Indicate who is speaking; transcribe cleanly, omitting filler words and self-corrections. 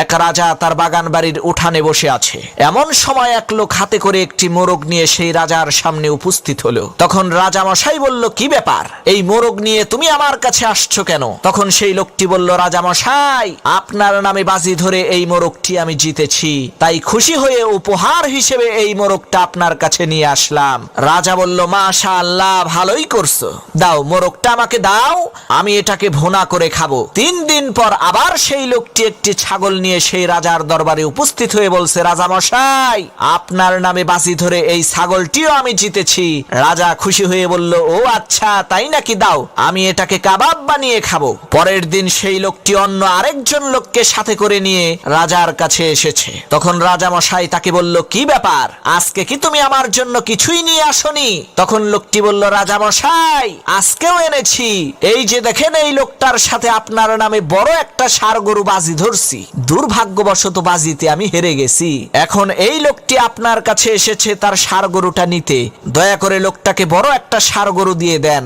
Speaker 1: এক রাজা তার বাগান বাড়ির উঠানে বসে আছে। এমন সময় এক লোক হাতে করে একটি মোরগ নিয়ে সেই রাজার সামনে উপস্থিত হলো। তখন রাজা মশাই বলল, কি ব্যাপার, এই মোরগ নিয়ে তুমি আমার কাছে আসছো কেন? তখন সেই লোকটি বলল, রাজা মশাই, আপনার নামে বাজি ধরে এই মোরগটি আমি জিতেছি, তাই খুশি হয়ে উপহার হিসেবে এই মোরগটা আপনার কাছে নিয়ে আসলাম। রাজা বলল, মাশাআল্লাহ, ভালোই করছো, দাও মোরগটা আমাকে দাও, আমি এটাকে ভুনা করে খাবো। 3 দিন পর আবার সেই লোকটি একটি ছাগল নিয়ে সেই রাজার দরবারে উপস্থিত হয়ে বলছে, রাজা মশাই, আপনার নামে বাজি ধরে এই ছাগলটিও আমি জিতেছি। রাজা খুশি হয়ে বলল, ও আচ্ছা, তাই নাকি, দাও, আমি এটাকে কাবাব বানিয়ে খাবো। পরের দিন সেই লোকটি অন্য আরেকজন লোককে সাথে করে নিয়ে রাজার কাছে এসেছে। তখন রাজা মশাই তাকে বলল, কি ব্যাপার, আজকে কি তুমি আমার জন্য কিছুই নিয়ে আসনি? তখন লোকটি বলল, রাজা মশাই, আজকেও এনেছি, এই যে দেখেন, এই লোকটার সাথে আপনার নামে বড় একটা ষাঁড় গরু বাজি ধরছি, দুর্ভাগ্যবশত বাজিতে আমি হেরে গেছি। এখন এই লোকটি আপনার কাছে এসেছে তার ষাঁড় গরুটা নিতে, দয়া করে লোকটাকে বড় একটা ষাঁড় গরু দিয়ে দেন।